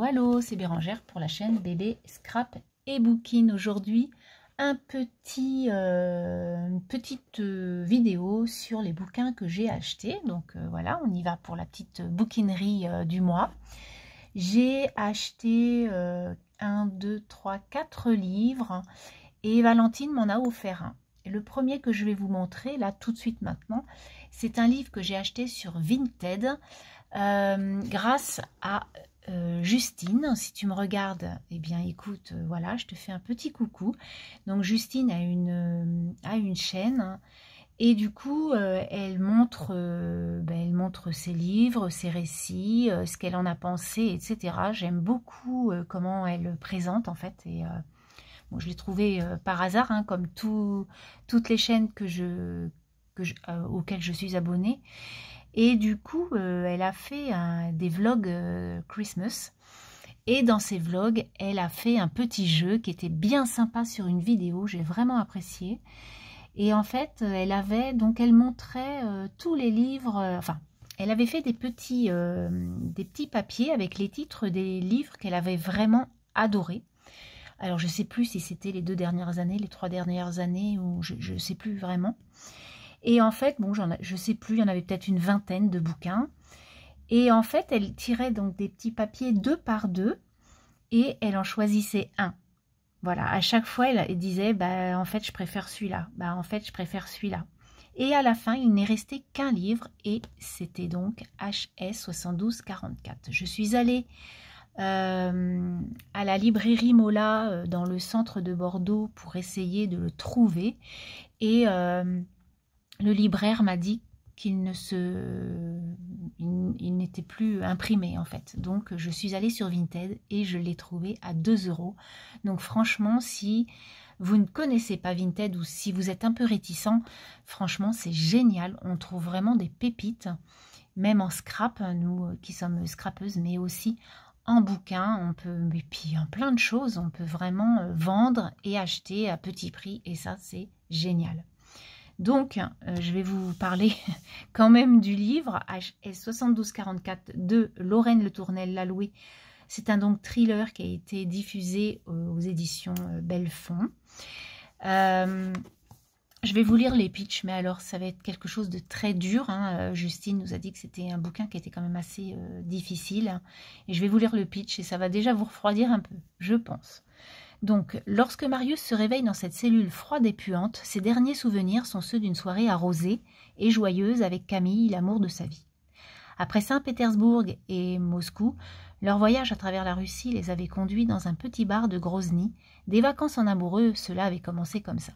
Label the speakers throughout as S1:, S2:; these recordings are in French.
S1: Hello, c'est Bérangère pour la chaîne Bébé Scrap et Booking. Aujourd'hui, une petite vidéo sur les bouquins que j'ai achetés. Donc voilà, on y va pour la petite bouquinerie du mois. J'ai acheté 1, 2, 3, 4 livres et Valentine m'en a offert un. Et le premier que je vais vous montrer, là, tout de suite maintenant, c'est un livre que j'ai acheté sur Vinted grâce à Justine. Si tu me regardes, eh bien écoute, voilà, je te fais un petit coucou. Donc Justine a une chaîne et du coup elle montre ses livres, ses récits, ce qu'elle en a pensé, etc. J'aime beaucoup comment elle présente en fait. Et bon, je l'ai trouvé par hasard, hein, comme toutes les chaînes auxquelles je suis abonnée. Et du coup, elle a fait des vlogs Christmas. Et dans ces vlogs, elle a fait un petit jeu qui était bien sympa sur une vidéo. J'ai vraiment apprécié. Et en fait, elle montrait tous les livres. Elle avait fait des petits papiers avec les titres des livres qu'elle avait vraiment adorés. Alors, je ne sais plus si c'était les 2 dernières années, les 3 dernières années, ou je ne sais plus vraiment. Et en fait, bon, je sais plus, il y en avait peut-être une vingtaine de bouquins. Et en fait, elle tirait donc des petits papiers 2 par 2 et elle en choisissait un. Voilà, à chaque fois, elle disait, bah, en fait, je préfère celui-là. Bah, en fait, je préfère celui-là. Et à la fin, il n'est resté qu'un livre et c'était donc HS 7244. Je suis allée à la librairie Mola dans le centre de Bordeaux pour essayer de le trouver. Et le libraire m'a dit qu'il n'était plus imprimé en fait. Donc je suis allée sur Vinted et je l'ai trouvé à 2 €. Donc franchement, si vous ne connaissez pas Vinted ou si vous êtes un peu réticent, franchement c'est génial. On trouve vraiment des pépites, même en scrap, nous qui sommes scrapeuses, mais aussi en bouquin, et puis en plein de choses, on peut vraiment vendre et acheter à petit prix et ça c'est génial. Donc, je vais vous parler quand même du livre HS 7244 de Lorraine Le Tournel-Laloué. C'est un donc thriller qui a été diffusé aux éditions Bellefond. Je vais vous lire les pitchs, mais alors ça va être quelque chose de très dur. Hein. Justine nous a dit que c'était un bouquin qui était quand même assez difficile. Et je vais vous lire le pitch et ça va déjà vous refroidir un peu, je pense. Donc, lorsque Marius se réveille dans cette cellule froide et puante, ses derniers souvenirs sont ceux d'une soirée arrosée et joyeuse avec Camille, l'amour de sa vie. Après Saint-Pétersbourg et Moscou, leur voyage à travers la Russie les avait conduits dans un petit bar de Grozny. Des vacances en amoureux, cela avait commencé comme ça.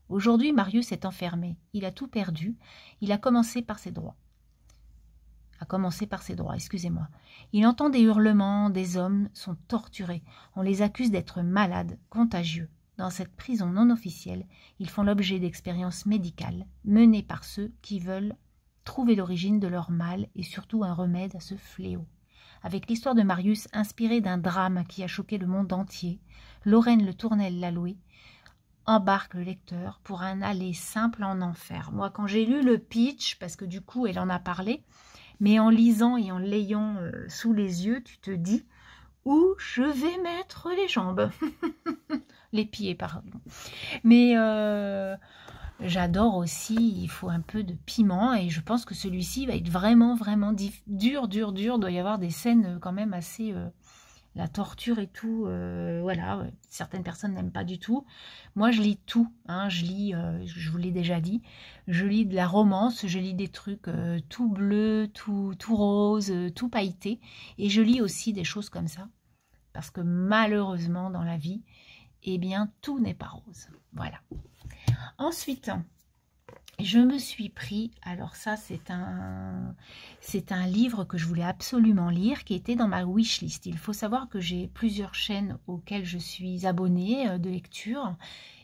S1: Aujourd'hui, Marius est enfermé. Il a tout perdu. Il a commencé par ses droits. Excusez-moi. Il entend des hurlements, des hommes sont torturés. On les accuse d'être malades, contagieux. Dans cette prison non officielle, ils font l'objet d'expériences médicales menées par ceux qui veulent trouver l'origine de leur mal et surtout un remède à ce fléau. Avec l'histoire de Marius inspirée d'un drame qui a choqué le monde entier, Lorraine Le Tournel-Laloué embarque le lecteur pour un aller simple en enfer. Moi, quand j'ai lu le pitch, parce que du coup, elle en a parlé, mais en lisant et en l'ayant sous les yeux, tu te dis où je vais mettre les jambes. Les pieds, pardon. Mais j'adore aussi, il faut un peu de piment et je pense que celui-ci va être vraiment, vraiment dur. Il doit y avoir des scènes quand même assez... la torture et tout, voilà, certaines personnes n'aiment pas du tout. Moi, je lis tout, hein, je lis, je vous l'ai déjà dit, je lis de la romance, je lis des trucs tout bleus, tout rose, tout pailleté, et je lis aussi des choses comme ça, parce que malheureusement, dans la vie, eh bien, tout n'est pas rose. Voilà. Ensuite... je me suis pris, alors ça c'est un livre que je voulais absolument lire, qui était dans ma wishlist. Il faut savoir que j'ai plusieurs chaînes auxquelles je suis abonnée de lecture,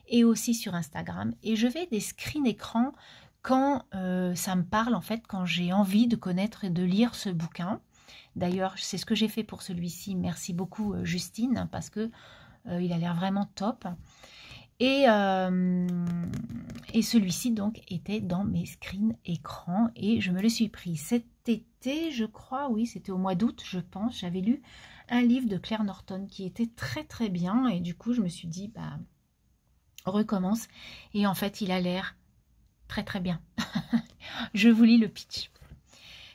S1: et aussi sur Instagram. Et je fais des screens écran quand ça me parle, en fait, quand j'ai envie de connaître et de lire ce bouquin. D'ailleurs, c'est ce que j'ai fait pour celui-ci. Merci beaucoup Justine, parce que il a l'air vraiment top. Et celui-ci donc était dans mes screens écran et je me le suis pris cet été, je crois, oui, c'était au mois d'août, je pense. J'avais lu un livre de Claire Norton qui était très très bien. Et du coup, je me suis dit, bah, recommence. Et en fait, il a l'air très très bien. Je vous lis le pitch.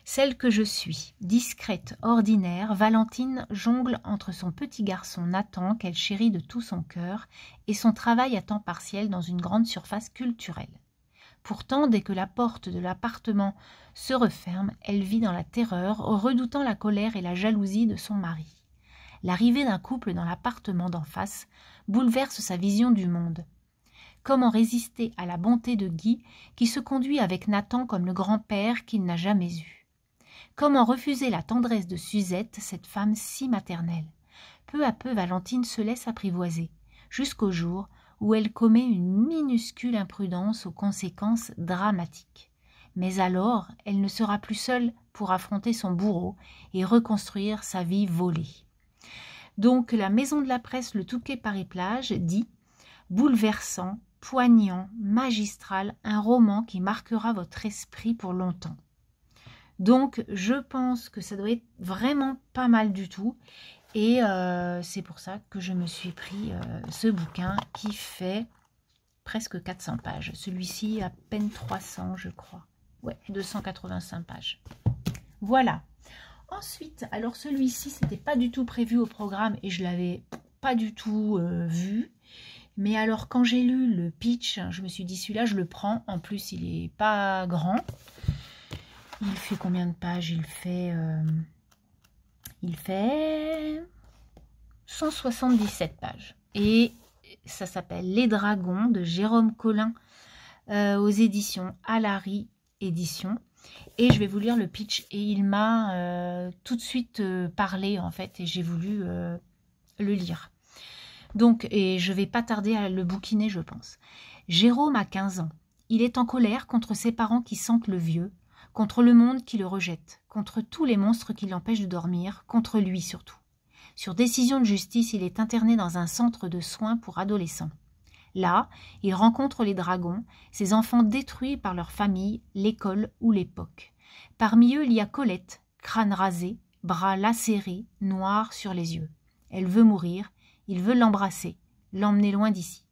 S1: Celle que je suis, discrète, ordinaire, Valentine jongle entre son petit garçon Nathan, qu'elle chérit de tout son cœur, et son travail à temps partiel dans une grande surface culturelle. Pourtant, dès que la porte de l'appartement se referme, elle vit dans la terreur, redoutant la colère et la jalousie de son mari. L'arrivée d'un couple dans l'appartement d'en face bouleverse sa vision du monde. Comment résister à la bonté de Guy, qui se conduit avec Nathan comme le grand-père qu'il n'a jamais eu? Comment refuser la tendresse de Suzette, cette femme si maternelle? Peu à peu, Valentine se laisse apprivoiser, jusqu'au jour où elle commet une minuscule imprudence aux conséquences dramatiques. Mais alors, elle ne sera plus seule pour affronter son bourreau et reconstruire sa vie volée. Donc, la maison de la presse Le Touquet-Paris-Plage dit « Bouleversant, poignant, magistral, un roman qui marquera votre esprit pour longtemps. » Donc, je pense que ça doit être vraiment pas mal du tout. Et c'est pour ça que je me suis pris ce bouquin qui fait presque 400 pages. Celui-ci, à peine 300, je crois. Ouais, 285 pages. Voilà. Ensuite, alors celui-ci, c'était pas du tout prévu au programme et je l'avais pas du tout vu. Mais alors, quand j'ai lu le pitch, je me suis dit, celui-là, je le prends. En plus, il est pas grand. Il fait combien de pages? Il fait 177 pages. Et ça s'appelle Les Dragons de Jérôme Collin aux éditions Alary Éditions. Et je vais vous lire le pitch. Et il m'a tout de suite parlé, en fait, et j'ai voulu le lire. Donc, et je ne vais pas tarder à le bouquiner, je pense. Jérôme a 15 ans. Il est en colère contre ses parents qui sentent le vieux, contre le monde qui le rejette, contre tous les monstres qui l'empêchent de dormir, contre lui surtout. Sur décision de justice, il est interné dans un centre de soins pour adolescents. Là, il rencontre les dragons, ces enfants détruits par leur famille, l'école ou l'époque. Parmi eux, il y a Colette, crâne rasé, bras lacérés, noir sur les yeux. Elle veut mourir, il veut l'embrasser, l'emmener loin d'ici.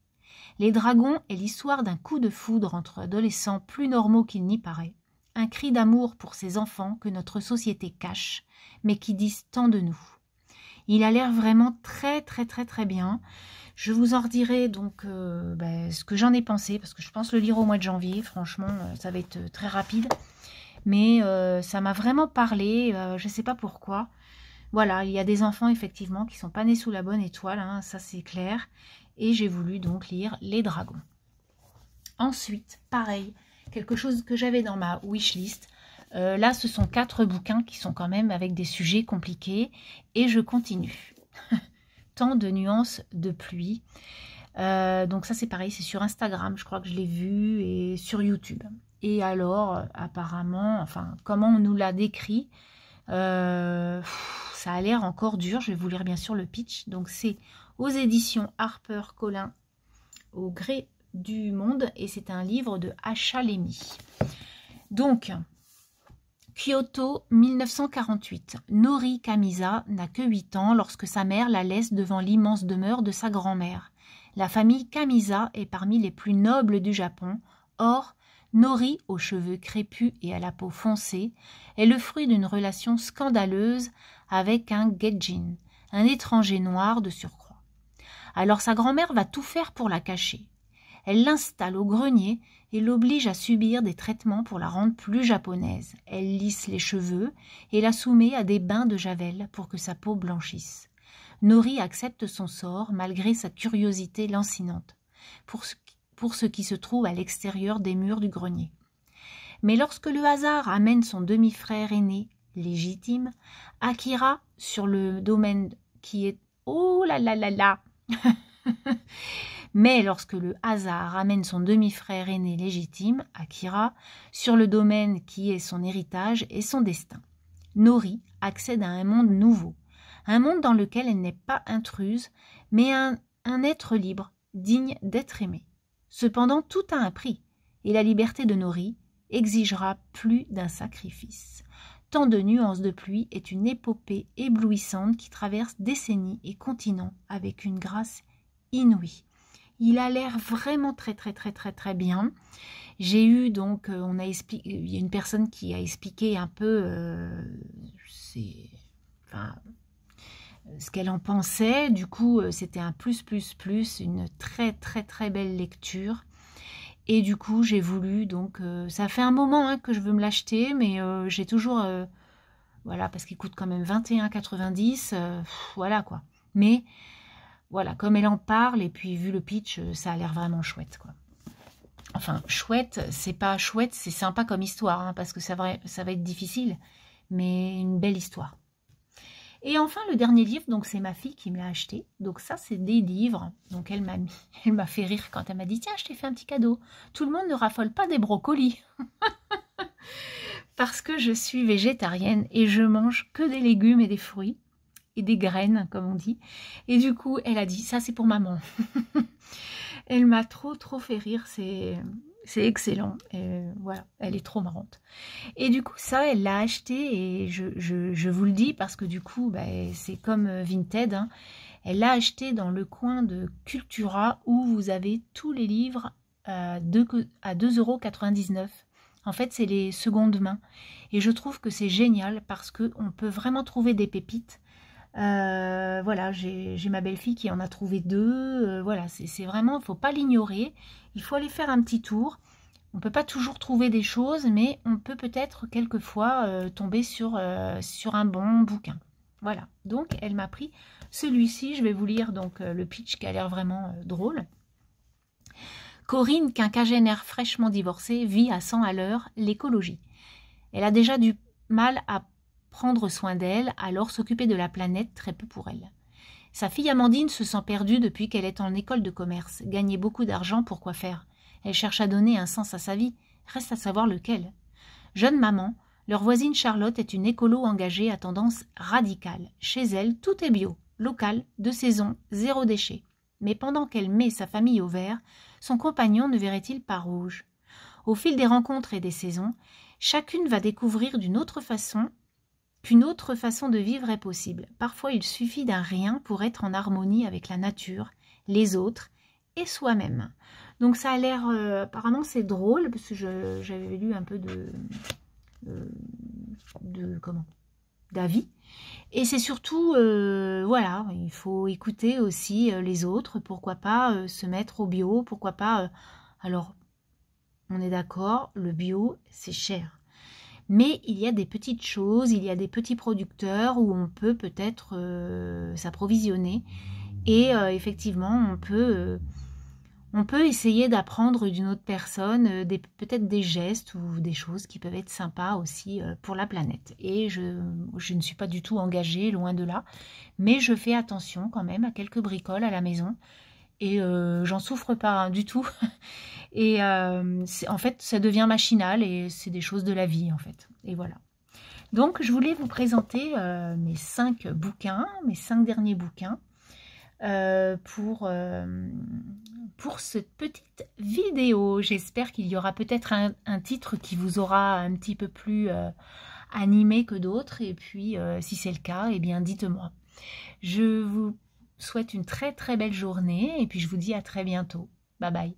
S1: Les dragons est l'histoire d'un coup de foudre entre adolescents plus normaux qu'il n'y paraît. Un cri d'amour pour ces enfants que notre société cache, mais qui disent tant de nous. Il a l'air vraiment très très très très bien. Je vous en redirai donc ce que j'en ai pensé, parce que je pense le lire au mois de janvier. Franchement, ça va être très rapide. Mais ça m'a vraiment parlé, je ne sais pas pourquoi. Voilà, il y a des enfants effectivement qui ne sont pas nés sous la bonne étoile, hein, ça c'est clair. Et j'ai voulu donc lire Les Dragons. Ensuite, pareil, quelque chose que j'avais dans ma wishlist. Là, ce sont 4 bouquins qui sont quand même avec des sujets compliqués. Et je continue. Tant de nuances de pluie. Donc ça, c'est pareil, c'est sur Instagram. Je crois que je l'ai vu et sur YouTube. Et alors, apparemment, enfin, comment on nous l'a décrit, ça a l'air encore dur. Je vais vous lire bien sûr le pitch. Donc c'est aux éditions HarperCollins, Au gré du monde, et c'est un livre de Acha Lemy. Donc, Kyoto 1948. Nori Kamisa n'a que 8 ans lorsque sa mère la laisse devant l'immense demeure de sa grand-mère. La famille Kamisa est parmi les plus nobles du Japon. Or, Nori, aux cheveux crépus et à la peau foncée, est le fruit d'une relation scandaleuse avec un Gaijin, un étranger noir de surcroît. Alors sa grand-mère va tout faire pour la cacher. Elle l'installe au grenier et l'oblige à subir des traitements pour la rendre plus japonaise. Elle lisse les cheveux et la soumet à des bains de javel pour que sa peau blanchisse. Nori accepte son sort malgré sa curiosité lancinante pour ce qui se trouve à l'extérieur des murs du grenier. Mais lorsque le hasard amène son demi-frère aîné, légitime, Akira, sur le domaine qui est... Oh là là là là Mais lorsque le hasard amène son demi-frère aîné légitime, Akira, sur le domaine qui est son héritage et son destin, Nori accède à un monde nouveau, un monde dans lequel elle n'est pas intruse, mais un être libre, digne d'être aimé. Cependant, tout a un prix, et la liberté de Nori exigera plus d'un sacrifice. Tant de nuances de pluie est une épopée éblouissante qui traverse décennies et continents avec une grâce inouïe. Il a l'air vraiment très bien. J'ai eu donc, il y a une personne qui a expliqué un peu ce qu'elle en pensait. Du coup, c'était un plus, une très belle lecture. Et du coup, j'ai voulu, donc, ça fait un moment que je veux me l'acheter, mais j'ai toujours, voilà, parce qu'il coûte quand même 21,90 €, voilà quoi. Mais, voilà, comme elle en parle, et puis vu le pitch, ça a l'air vraiment chouette, quoi. Enfin, chouette, c'est pas chouette, c'est sympa comme histoire, parce que ça va être difficile, mais une belle histoire. Et enfin, le dernier livre, donc c'est ma fille qui me l'a acheté. Donc ça, c'est des livres. Donc elle m'a fait rire quand elle m'a dit « Tiens, je t'ai fait un petit cadeau. Tout le monde ne raffole pas des brocolis. » Parce que je suis végétarienne et je mange que des légumes et des fruits. Et des graines, comme on dit. Et du coup, elle a dit « Ça, c'est pour maman. » Elle m'a trop fait rire. C'est excellent. Et voilà, elle est trop marrante. Et du coup, ça, elle l'a acheté et je vous le dis parce que du coup, c'est comme Vinted. Elle l'a acheté dans le coin de Cultura où vous avez tous les livres à 2,99 €. En fait, c'est les secondes mains. Et je trouve que c'est génial parce qu'on peut vraiment trouver des pépites. Voilà, j'ai ma belle-fille qui en a trouvé 2. Voilà, c'est vraiment, il ne faut pas l'ignorer. Il faut aller faire un petit tour. On ne peut pas toujours trouver des choses, mais on peut peut-être quelquefois tomber sur un bon bouquin. Voilà, donc elle m'a pris celui-ci. Je vais vous lire donc le pitch qui a l'air vraiment drôle. Corinne, quinquagénaire fraîchement divorcée, vit à 100 à l'heure l'écologie. Elle a déjà du mal à prendre soin d'elle, alors s'occuper de la planète, très peu pour elle. Sa fille Amandine se sent perdue depuis qu'elle est en école de commerce. Gagner beaucoup d'argent, pour quoi faire? Elle cherche à donner un sens à sa vie, reste à savoir lequel. Jeune maman, leur voisine Charlotte est une écolo engagée à tendance radicale. Chez elle, tout est bio, local, de saison, zéro déchet. Mais pendant qu'elle met sa famille au vert, son compagnon ne verrait-il pas rouge? Au fil des rencontres et des saisons, chacune va découvrir qu'une autre façon de vivre est possible. Parfois, il suffit d'un rien pour être en harmonie avec la nature, les autres et soi-même. Donc ça a l'air, apparemment c'est drôle, parce que j'avais lu un peu d'avis. Et c'est surtout, voilà, il faut écouter aussi les autres, pourquoi pas se mettre au bio, pourquoi pas, alors on est d'accord, le bio c'est cher. Mais il y a des petites choses, il y a des petits producteurs où on peut peut-être s'approvisionner. Et effectivement, on peut essayer d'apprendre d'une autre personne peut-être des gestes ou des choses qui peuvent être sympas aussi pour la planète. Et je ne suis pas du tout engagée, loin de là. Mais je fais attention quand même à quelques bricoles à la maison. Et j'en souffre pas du tout. Et en fait, ça devient machinal et c'est des choses de la vie, en fait. Et voilà. Donc, je voulais vous présenter mes 5 bouquins, mes 5 derniers bouquins pour cette petite vidéo. J'espère qu'il y aura peut-être un titre qui vous aura un petit peu plus animé que d'autres. Et puis, si c'est le cas, eh bien, dites-moi. Je vous souhaite une très belle journée et puis je vous dis à très bientôt. Bye bye.